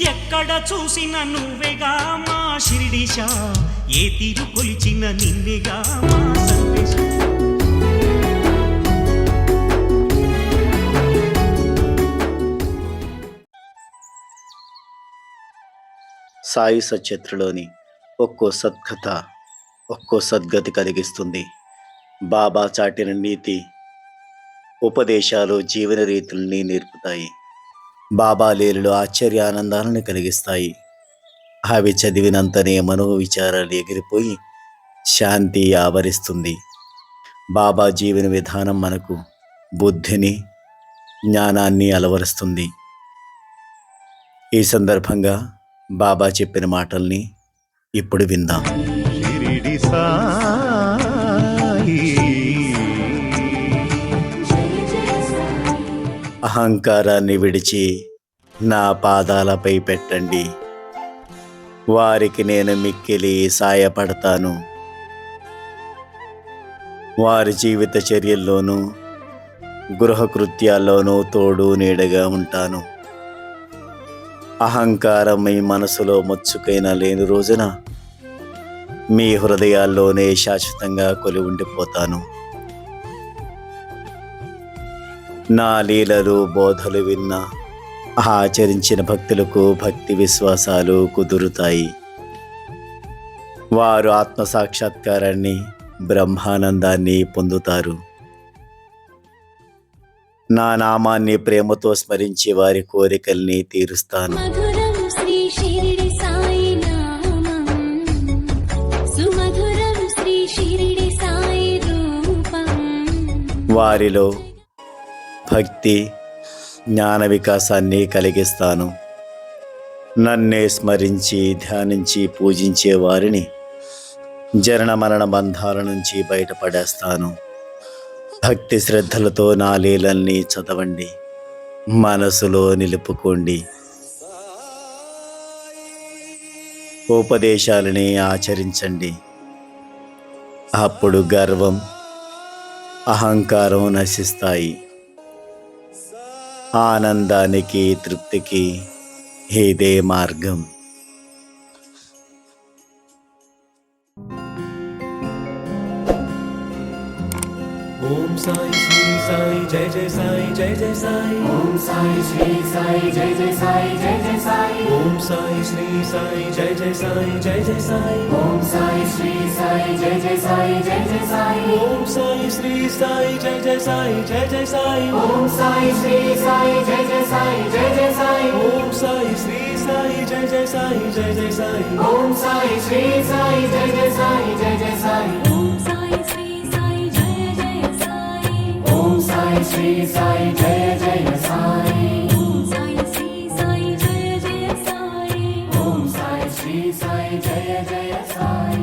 ఎక్కడ చూసిన నువ్వేగా మా షిరిడీశా, ఏ తీరు కొలిచిన నిన్నేగా మా సందేశ. సాయి సచరిత్రలోని ఒక్కో సద్కథ ఒక్కో సద్గతి కలిగిస్తుంది. బాబా చాటిన నీతి ఉపదేశాలు జీవన రీతుల్ని నేర్పుతాయి. బాబా లీలలు ఆశ్చర్యానందాలను కలిగిస్తాయి. అవి చదివినంతనే మనోవిచారాలు ఎగిరిపోయి శాంతి ఆవరిస్తుంది. బాబా జీవన విధానం మనకు బుద్ధిని, జ్ఞానాన్ని అలవరుస్తుంది. ఈ సందర్భంగా బాబా చెప్పిన మాటల్ని ఇప్పుడు విందాం. షిరిడి సాయి, అహంకారాన్ని విడిచి నా పాదాలపై పెట్టండి, వారికి నేను మిక్కిలి సాయపడతాను. వారి జీవిత చర్యల్లోనూ గృహకృత్యాల్లోనూ తోడు నీడగా ఉంటాను. అహంకారం మీ మనసులో మచ్చుకైనా లేని రోజున మీ హృదయాల్లోనే శాశ్వతంగా కొలి ఉండిపోతాను. నా లీలలు బోధలు విన్న ఆచరించిన భక్తులకు భక్తి విశ్వాసాలు కుదురుతాయి. వారు ఆత్మసాక్షాత్కారాన్ని, బ్రహ్మానందాన్ని పొందుతారు. నా నామాన్ని ప్రేమతో స్మరించి వారి కోరికల్ని తీరుస్తాను. వారిలో భక్తి, జ్ఞాన వికాసాన్ని కలిగిస్తాను. నన్నే స్మరించి ధ్యానించి పూజించే వారిని జనన మరణ బంధాల నుంచి బయటపడేస్తాను. భక్తి శ్రద్ధలతో నా లీలల్ని చదవండి, మనసులో నిలుపుకోండి. ఉపదేశాలని ఆచరించండి. అప్పుడు గర్వం, అహంకారం నశిస్తాయి. ఆనందానికి, తృప్తికి ఇదే మార్గం. ओम साई श्री साई जय जय साई जय जय साई। ओम साई श्री साई जय जय साई जय जय साई। ओम साई श्री साई जय जय साई जय जय साई। ओम साई श्री साई जय जय साई जय जय साई। ओम साई श्री साई जय जय साई जय जय साई। ओम साई श्री साई जय जय साई जय जय साई। ओम साई श्री साई जय जय साई जय जय साई। ओम साई श्री साई जय जय साई जय जय साई। ओम साई श्री साई जय जय साई। ओम साई श्री साई जय जय साई। ओम साई श्री साई जय जय साई। ओम साई श्री साई जय जय साई।